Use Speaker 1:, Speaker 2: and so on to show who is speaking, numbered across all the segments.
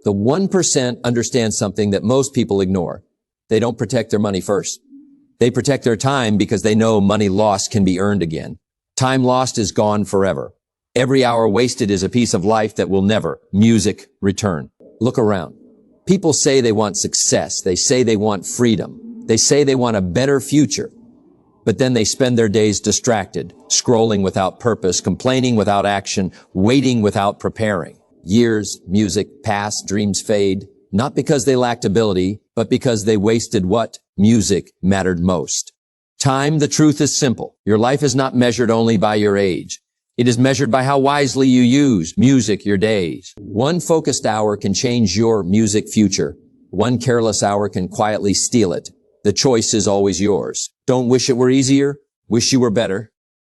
Speaker 1: The 1% understand something that most people ignore. They don't protect their money first. They protect their time because they know money lost can be earned again. Time lost is gone forever. Every hour wasted is a piece of life that will never, music, return. Look around. People say they want success. They say they want freedom. They say they want a better future. But then they spend their days distracted, scrolling without purpose, complaining without action, waiting without preparing. Years, music, pass, dreams fade, not because they lacked ability, but because they wasted what? Music mattered most. Time, the truth is simple. Your life is not measured only by your age. It is measured by how wisely you use music your days. One focused hour can change your music future. One careless hour can quietly steal it. The choice is always yours. Don't wish it were easier. Wish you were better.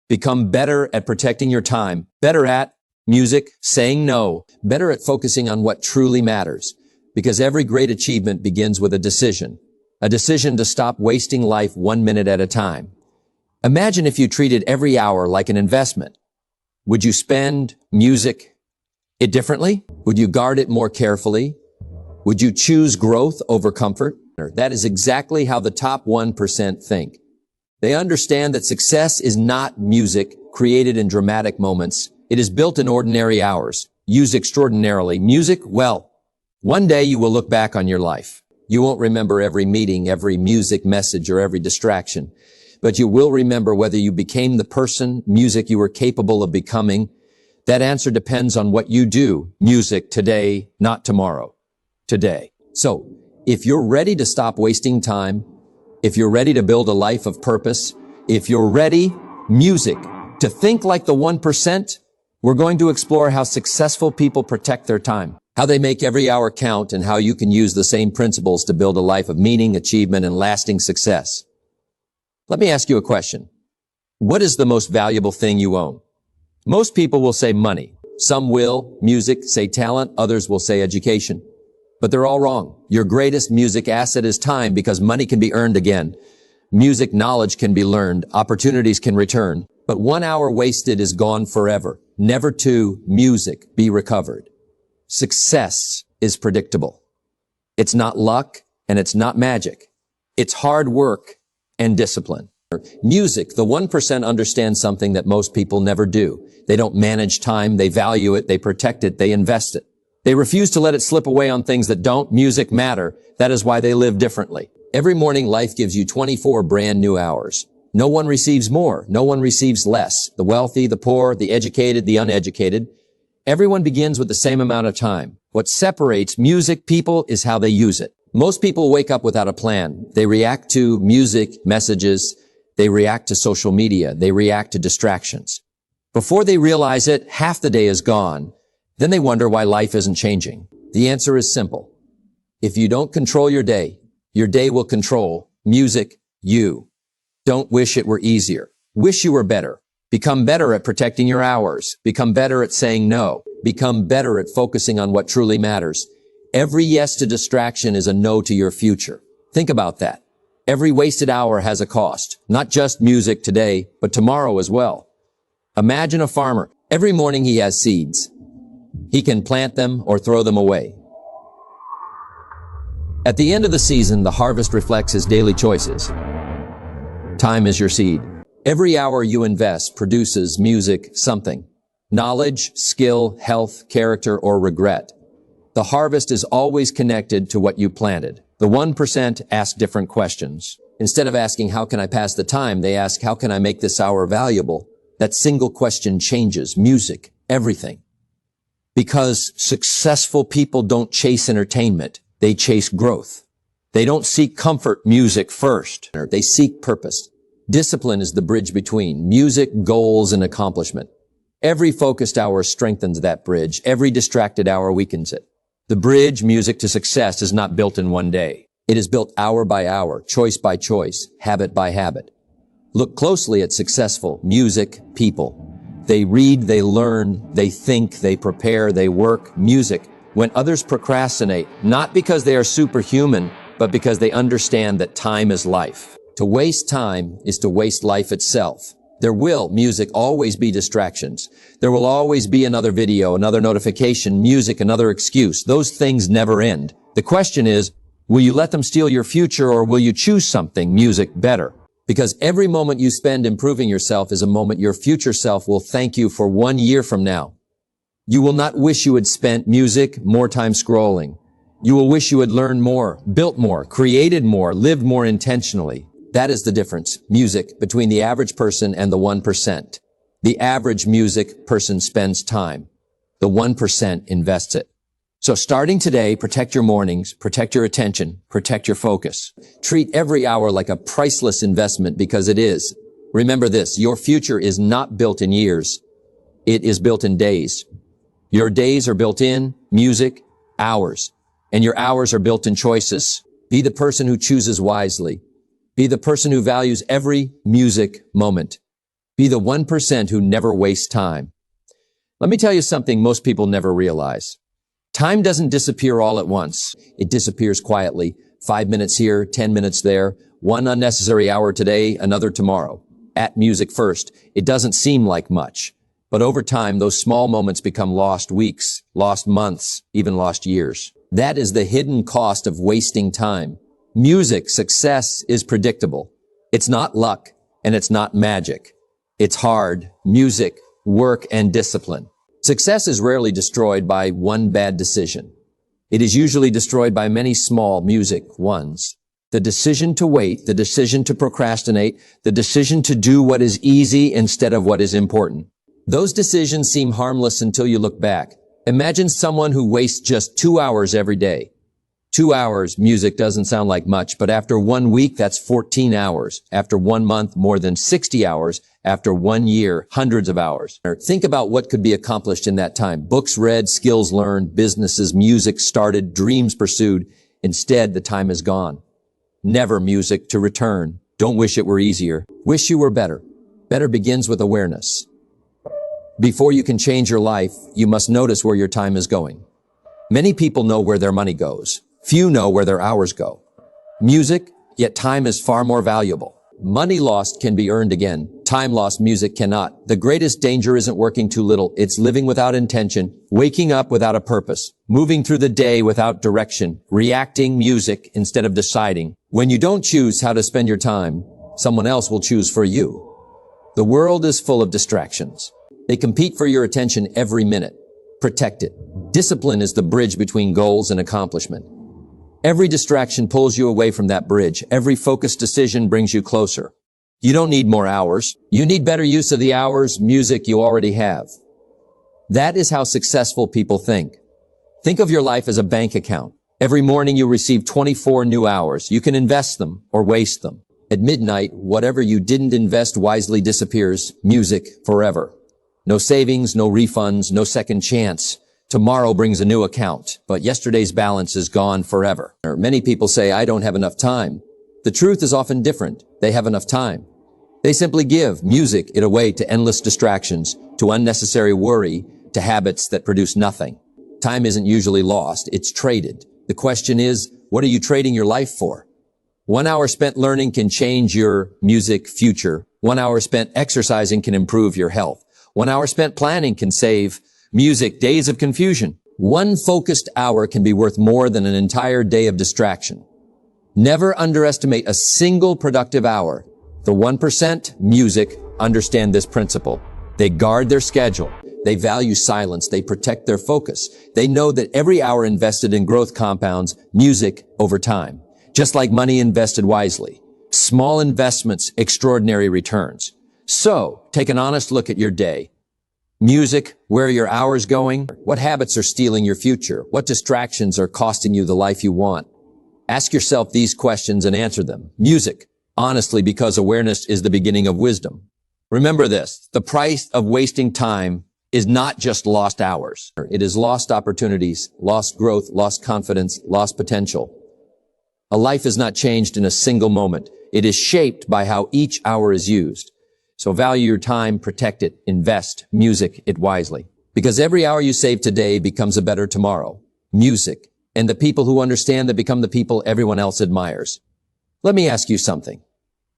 Speaker 1: Become better at protecting your time. Better at music, saying no. Better at focusing on what truly matters. Because every great achievement begins with a decision. A decision to stop wasting life 1 minute at a time. Imagine if you treated every hour like an investment. Would you spend music it differently? Would you guard it more carefully? Would you choose growth over comfort? That is exactly how the top 1% think. They understand that success is not music created in dramatic moments. It is built in ordinary hours, used extraordinarily. Music, well, one day you will look back on your life. You won't remember every meeting, every music message, or every distraction. But you will remember whether you became the person, music you were capable of becoming. That answer depends on what you do. Music today, not tomorrow. Today. So, if you're ready to stop wasting time, if you're ready to build a life of purpose, if you're ready, music, to think like the 1%, we're going to explore how successful people protect their time, how they make every hour count, and how you can use the same principles to build a life of meaning, achievement, and lasting success. Let me ask you a question. What is the most valuable thing you own? Most people will say money. Some will, music, say talent. Others will say education. But they're all wrong. Your greatest music asset is time because money can be earned again. Music knowledge can be learned. Opportunities can return. But 1 hour wasted is gone forever. Never to music be recovered. Success is predictable. It's not luck and it's not magic. It's hard work and discipline. Music, the 1% understand something that most people never do. They don't manage time, they value it, they protect it, they invest it. They refuse to let it slip away on things that don't music matter. That is why they live differently. Every morning life gives you 24 brand new hours. No one receives more, no one receives less. The wealthy, the poor, the educated, the uneducated. Everyone begins with the same amount of time. What separates music people is how they use it. Most people wake up without a plan. They react to music, messages. They react to social media. They react to distractions. Before they realize it, half the day is gone. Then they wonder why life isn't changing. The answer is simple. If you don't control your day will control music, you. Don't wish it were easier. Wish you were better. Become better at protecting your hours. Become better at saying no. Become better at focusing on what truly matters. Every yes to distraction is a no to your future. Think about that. Every wasted hour has a cost. Not just music today, but tomorrow as well. Imagine a farmer. Every morning he has seeds. He can plant them or throw them away. At the end of the season, the harvest reflects his daily choices. Time is your seed. Every hour you invest produces music, something. Knowledge, skill, health, character, or regret. The harvest is always connected to what you planted. The 1% ask different questions. Instead of asking, how can I pass the time? They ask, how can I make this hour valuable? That single question changes music, everything. Because successful people don't chase entertainment. They chase growth. They don't seek comfort music first. They seek purpose. Discipline is the bridge between music, goals, and accomplishment. Every focused hour strengthens that bridge. Every distracted hour weakens it. The bridge, music to success, is not built in one day. It is built hour by hour, choice by choice, habit by habit. Look closely at successful music people. They read, they learn, they think, they prepare, they work music when others procrastinate, not because they are superhuman, but because they understand that time is life. To waste time is to waste life itself. There will, music, always be distractions. There will always be another video, another notification, music, another excuse. Those things never end. The question is, will you let them steal your future, or will you choose something, music, better? Because every moment you spend improving yourself is a moment your future self will thank you for 1 year from now. You will not wish you had spent music, more time scrolling. You will wish you had learned more, built more, created more, lived more intentionally. That is the difference, music, between the average person and the 1%. The average music person spends time. The 1% invests it. So starting today, protect your mornings, protect your attention, protect your focus. Treat every hour like a priceless investment, because it is. Remember this, your future is not built in years. It is built in days. Your days are built in music, hours, and your hours are built in choices. Be the person who chooses wisely. Be the person who values every music moment. Be the 1% who never wastes time. Let me tell you something most people never realize. Time doesn't disappear all at once. It disappears quietly. 5 minutes here, 10 minutes there, one unnecessary hour today, another tomorrow. At music first, it doesn't seem like much. But over time, those small moments become lost weeks, lost months, even lost years. That is the hidden cost of wasting time. Music success is predictable. It's not luck, and it's not magic. It's hard, music, work, and discipline. Success is rarely destroyed by one bad decision. It is usually destroyed by many small music ones. The decision to wait, the decision to procrastinate, the decision to do what is easy instead of what is important. Those decisions seem harmless until you look back. Imagine someone who wastes just 2 hours every day. 2 hours, music doesn't sound like much, but after 1 week, that's 14 hours. After 1 month, more than 60 hours. After 1 year, hundreds of hours. Think about what could be accomplished in that time. Books read, skills learned, businesses, music started, dreams pursued. Instead, the time is gone. Never music to return. Don't wish it were easier. Wish you were better. Better begins with awareness. Before you can change your life, you must notice where your time is going. Many people know where their money goes. Few know where their hours go. Music, yet time is far more valuable. Money lost can be earned again. Time lost, music cannot. The greatest danger isn't working too little. It's living without intention, waking up without a purpose, moving through the day without direction, reacting music instead of deciding. When you don't choose how to spend your time, someone else will choose for you. The world is full of distractions. They compete for your attention every minute. Protect it. Discipline is the bridge between goals and accomplishment. Every distraction pulls you away from that bridge. Every focused decision brings you closer. You don't need more hours. You need better use of the hours, music you already have. That is how successful people think. Think of your life as a bank account. Every morning you receive 24 new hours. You can invest them or waste them. At midnight, whatever you didn't invest wisely disappears. Music forever. No savings, no refunds, no second chance. Tomorrow brings a new account, but yesterday's balance is gone forever. Many people say, I don't have enough time. The truth is often different. They have enough time. They simply give music it away to endless distractions, to unnecessary worry, to habits that produce nothing. Time isn't usually lost. It's traded. The question is, what are you trading your life for? 1 hour spent learning can change your music future. 1 hour spent exercising can improve your health. 1 hour spent planning can save music days of confusion. 1 focused hour can be worth more than an entire day of distraction. Never underestimate a single productive hour. The 1% music understand this principle. They guard their schedule. They value silence. They protect their focus. They know that every hour invested in growth compounds music over time. Just like money invested wisely. Small investments, extraordinary returns. So, take an honest look at your day. Music, where are your hours going? What habits are stealing your future? What distractions are costing you the life you want? Ask yourself these questions and answer them. Music, honestly, because awareness is the beginning of wisdom. Remember this, the price of wasting time is not just lost hours. It is lost opportunities, lost growth, lost confidence, lost potential. A life is not changed in a single moment. It is shaped by how each hour is used. So value your time, protect it, invest, music it wisely. Because every hour you save today becomes a better tomorrow. Music. And the people who understand that become the people everyone else admires. Let me ask you something.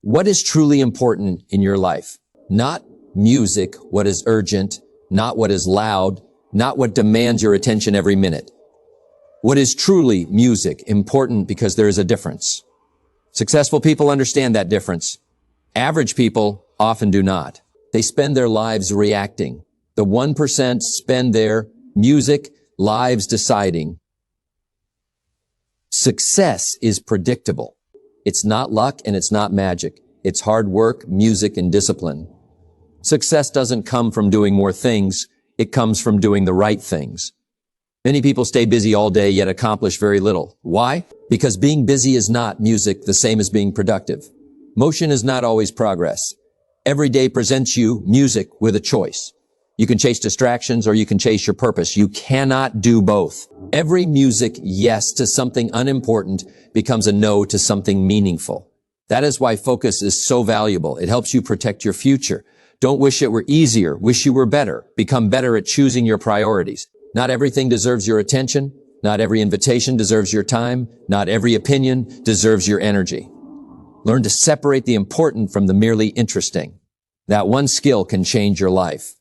Speaker 1: What is truly important in your life? Not music, what is urgent, not what is loud, not what demands your attention every minute. What is truly music, important because there is a difference. Successful people understand that difference. Average people often do not. They spend their lives reacting. The 1% spend their music lives deciding. Success is predictable. It's not luck and it's not magic. It's hard work, music, and discipline. Success doesn't come from doing more things. It comes from doing the right things. Many people stay busy all day yet accomplish very little. Why? Because being busy is not music the same as being productive. Motion is not always progress. Every day presents you music with a choice. You can chase distractions or you can chase your purpose. You cannot do both. Every music yes to something unimportant becomes a no to something meaningful. That is why focus is so valuable. It helps you protect your future. Don't wish it were easier. Wish you were better. Become better at choosing your priorities. Not everything deserves your attention. Not every invitation deserves your time. Not every opinion deserves your energy. Learn to separate the important from the merely interesting. That one skill can change your life.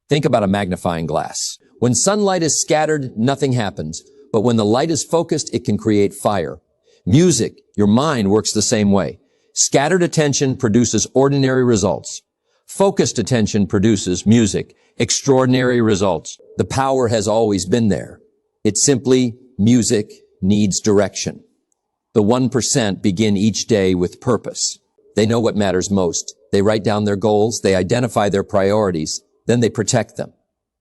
Speaker 1: Think about a magnifying glass. When sunlight is scattered, nothing happens. But when the light is focused, it can create fire. Music, your mind works the same way. Scattered attention produces ordinary results. Focused attention produces music, extraordinary results. The power has always been there. It's simply music needs direction. The 1% begin each day with purpose. They know what matters most. They write down their goals. They identify their priorities. Then they protect them.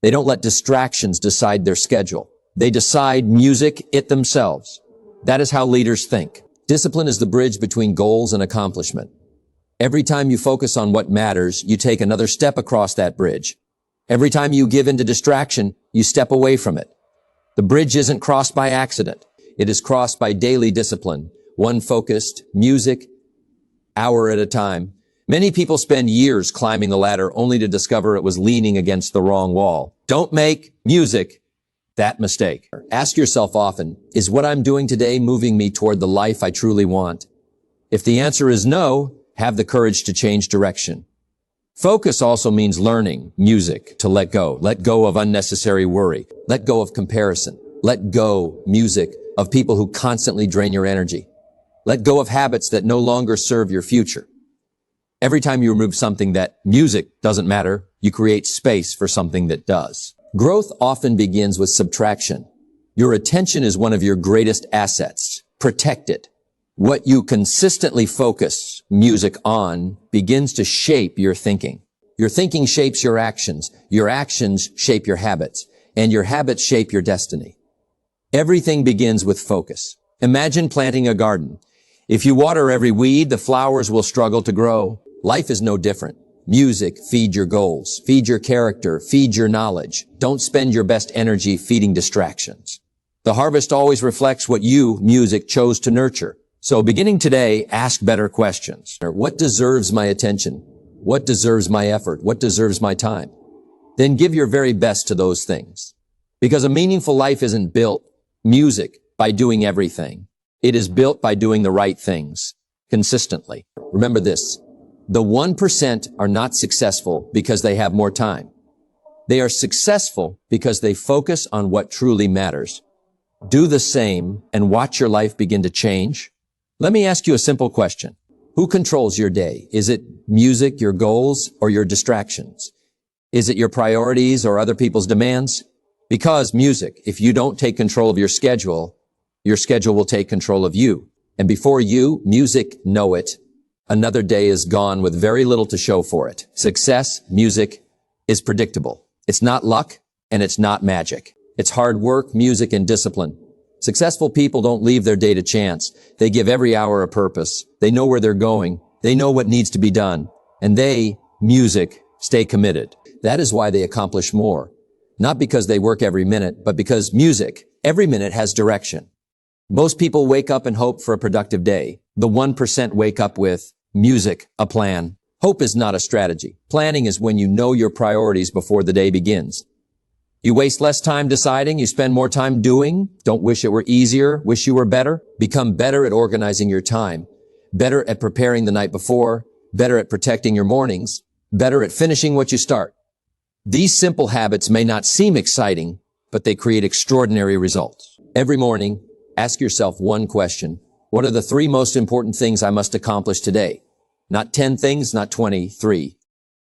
Speaker 1: They don't let distractions decide their schedule. They decide music it themselves. That is how leaders think. Discipline is the bridge between goals and accomplishment. Every time you focus on what matters, you take another step across that bridge. Every time you give in to distraction, you step away from it. The bridge isn't crossed by accident. It is crossed by daily discipline, one focused, music, hour at a time. Many people spend years climbing the ladder only to discover it was leaning against the wrong wall. Don't make music that mistake. Ask yourself often, is what I'm doing today moving me toward the life I truly want? If the answer is no, have the courage to change direction. Focus also means learning music to let go. Let go of unnecessary worry. Let go of comparison. Let go, music, of people who constantly drain your energy. Let go of habits that no longer serve your future. Every time you remove something that music doesn't matter, you create space for something that does. Growth often begins with subtraction. Your attention is one of your greatest assets. Protect it. What you consistently focus music on begins to shape your thinking. Your thinking shapes your actions shape your habits, and your habits shape your destiny. Everything begins with focus. Imagine planting a garden. If you water every weed, the flowers will struggle to grow. Life is no different. Music, feed your goals, feed your character, feed your knowledge. Don't spend your best energy feeding distractions. The harvest always reflects what you, music, chose to nurture. So beginning today, ask better questions. What deserves my attention? What deserves my effort? What deserves my time? Then give your very best to those things. Because a meaningful life isn't built, music, by doing everything. It is built by doing the right things consistently. Remember this. The 1% are not successful because they have more time. They are successful because they focus on what truly matters. Do the same and watch your life begin to change. Let me ask you a simple question. Who controls your day? Is it music, your goals, or your distractions? Is it your priorities or other people's demands? Because music, if you don't take control of your schedule will take control of you. And before you, music, know it, another day is gone with very little to show for it. Success, music, is predictable. It's not luck, and it's not magic. It's hard work, music, and discipline. Successful people don't leave their day to chance. They give every hour a purpose. They know where they're going. They know what needs to be done. And they, music, stay committed. That is why they accomplish more. Not because they work every minute, but because music, every minute has direction. Most people wake up and hope for a productive day. The 1% wake up with music, a plan. Hope is not a strategy. Planning is when you know your priorities before the day begins. You waste less time deciding, you spend more time doing. Don't wish it were easier, wish you were better. Become better at organizing your time, better at preparing the night before, better at protecting your mornings, better at finishing what you start. These simple habits may not seem exciting, but they create extraordinary results. Every morning, ask yourself one question. What are the 3 most important things I must accomplish today? Not 10 things, not 23.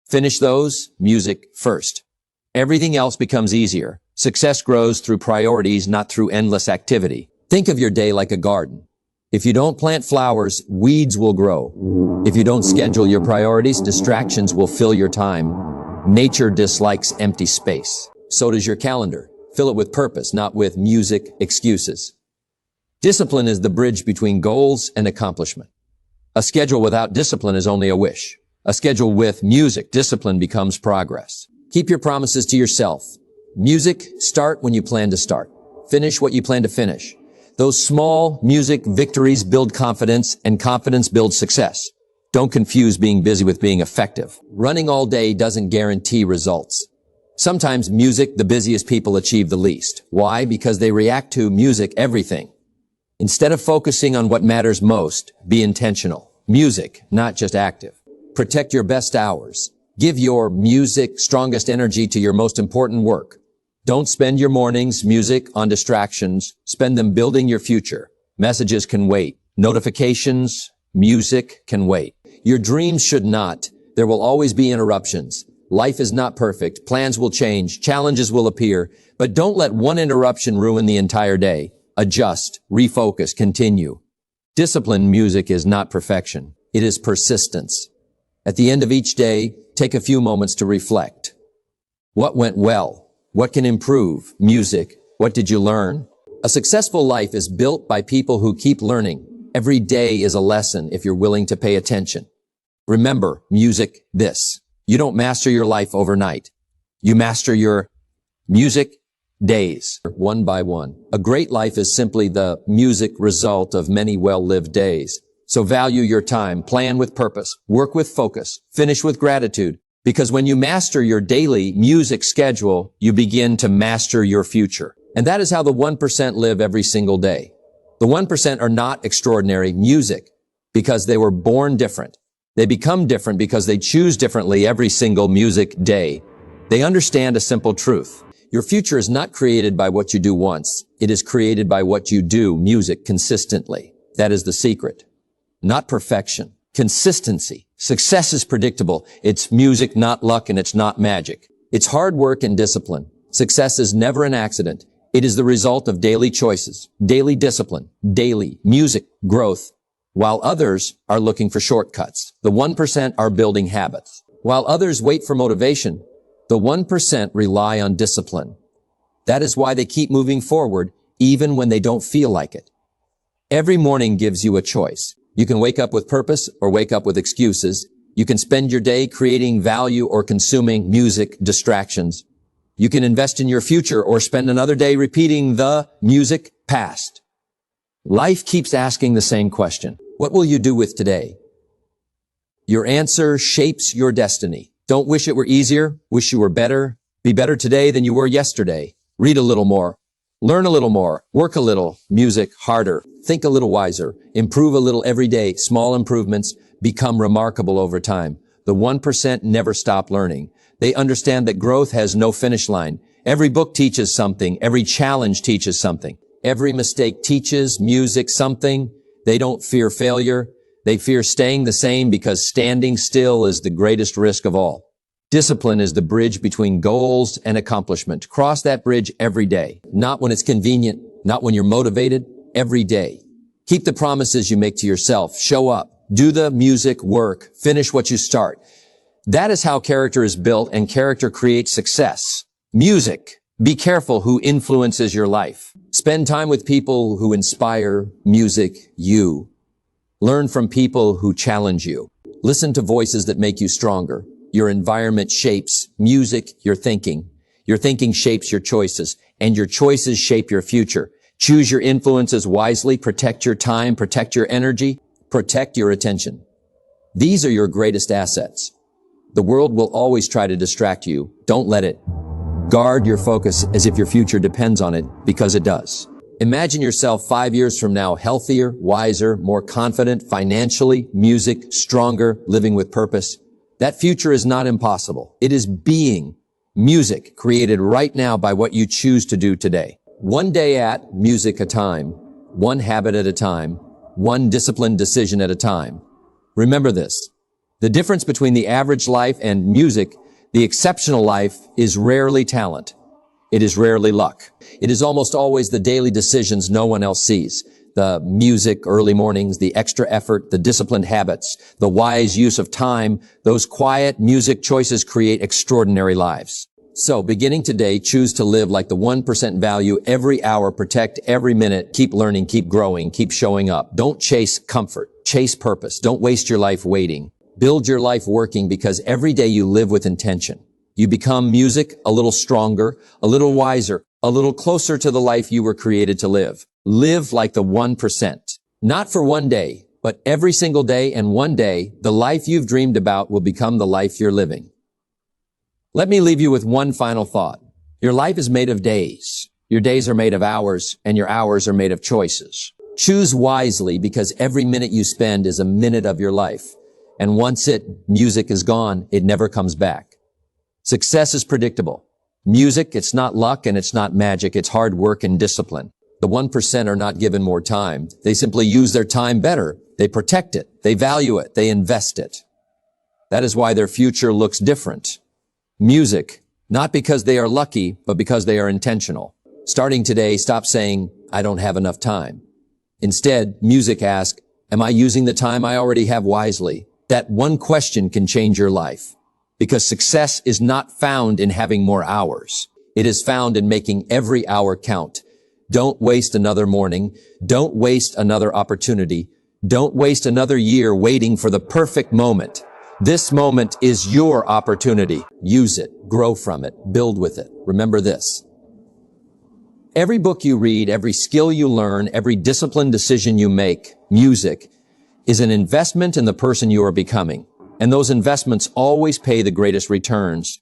Speaker 1: Finish those, music first. Everything else becomes easier. Success grows through priorities, not through endless activity. Think of your day like a garden. If you don't plant flowers, weeds will grow. If you don't schedule your priorities, distractions will fill your time. Nature dislikes empty space. So does your calendar. Fill it with purpose, not with music excuses. Discipline is the bridge between goals and accomplishment. A schedule without discipline is only a wish. A schedule with music, discipline becomes progress. Keep your promises to yourself. Music, start when you plan to start. Finish what you plan to finish. Those small music victories build confidence, and confidence builds success. Don't confuse being busy with being effective. Running all day doesn't guarantee results. Sometimes music, the busiest people achieve the least. Why? Because they react to music everything. Instead of focusing on what matters most, be intentional. Music, not just active. Protect your best hours. Give your music strongest energy to your most important work. Don't spend your mornings, music, on distractions. Spend them building your future. Messages can wait. Notifications, music can wait. Your dreams should not. There will always be interruptions. Life is not perfect. Plans will change. Challenges will appear. But don't let one interruption ruin the entire day. Adjust, refocus, continue. Disciplined music is not perfection. It is persistence. At the end of each day, take a few moments to reflect. What went well? What can improve? Music. What did you learn? A successful life is built by people who keep learning. Every day is a lesson if you're willing to pay attention. Remember, music, this. You don't master your life overnight. You master your music days, one by one. A great life is simply the music result of many well-lived days. So value your time, plan with purpose, work with focus, finish with gratitude. Because when you master your daily music schedule, you begin to master your future. And that is how the 1% live every single day. The 1% are not extraordinary music because they were born different. They become different because they choose differently every single music day. They understand a simple truth. Your future is not created by what you do once. It is created by what you do, music, consistently. That is the secret. Not perfection. Consistency. Success is predictable. It's music, not luck, and it's not magic. It's hard work and discipline. Success is never an accident. It is the result of daily choices, daily discipline, daily music growth, while others are looking for shortcuts. The 1% are building habits. While others wait for motivation, the 1% rely on discipline. That is why they keep moving forward, even when they don't feel like it. Every morning gives you a choice. You can wake up with purpose or wake up with excuses. You can spend your day creating value or consuming music distractions. You can invest in your future or spend another day repeating the music past. Life keeps asking the same question. What will you do with today? Your answer shapes your destiny. Don't wish it were easier. Wish you were better. Be better today than you were yesterday. Read a little more. Learn a little more. Work a little. Music harder. Think a little wiser. Improve a little every day. Small improvements become remarkable over time. The 1% never stop learning. They understand that growth has no finish line. Every book teaches something. Every challenge teaches something. Every mistake teaches music something. They don't fear failure. They fear staying the same because standing still is the greatest risk of all. Discipline is the bridge between goals and accomplishment. Cross that bridge every day. Not when it's convenient, not when you're motivated, every day. Keep the promises you make to yourself. Show up. Do the music work. Finish what you start. That is how character is built, and character creates success. Music. Be careful who influences your life. Spend time with people who inspire. Music, you. Learn from people who challenge you. Listen to voices that make you stronger. Your environment shapes music, your thinking. Your thinking shapes your choices, and your choices shape your future. Choose your influences wisely. Protect your time. Protect your energy. Protect your attention. These are your greatest assets. The world will always try to distract you. Don't let it. Guard your focus as if your future depends on it, because it does. Imagine yourself 5 years from now, healthier, wiser, more confident, financially, music, stronger, living with purpose. That future is not impossible. It is being. Music created right now by what you choose to do today. One day at music a time, one habit at a time, one disciplined decision at a time. Remember this. The difference between the average life and music, the exceptional life, is rarely talent. It is rarely luck. It is almost always the daily decisions no one else sees. The music, early mornings, the extra effort, the disciplined habits, the wise use of time, those quiet music choices create extraordinary lives. So, beginning today, choose to live like the 1% value every hour, protect every minute, keep learning, keep growing, keep showing up. Don't chase comfort, chase purpose. Don't waste your life waiting. Build your life working, because every day you live with intention. You become music a little stronger, a little wiser, a little closer to the life you were created to live. Live like the 1%. Not for one day, but every single day, and one day, the life you've dreamed about will become the life you're living. Let me leave you with one final thought. Your life is made of days. Your days are made of hours, and your hours are made of choices. Choose wisely, because every minute you spend is a minute of your life. And once music is gone, it never comes back. Success is predictable. Music, it's not luck and it's not magic. It's hard work and discipline. The 1% are not given more time. They simply use their time better. They protect it. They value it. They invest it. That is why their future looks different. Music, not because they are lucky, but because they are intentional. Starting today, stop saying, I don't have enough time. Instead, music asks, am I using the time I already have wisely? That one question can change your life. Because success is not found in having more hours. It is found in making every hour count. Don't waste another morning. Don't waste another opportunity. Don't waste another year waiting for the perfect moment. This moment is your opportunity. Use it, grow from it, build with it. Remember this. Every book you read, every skill you learn, every disciplined decision you make, music, is an investment in the person you are becoming. And those investments always pay the greatest returns.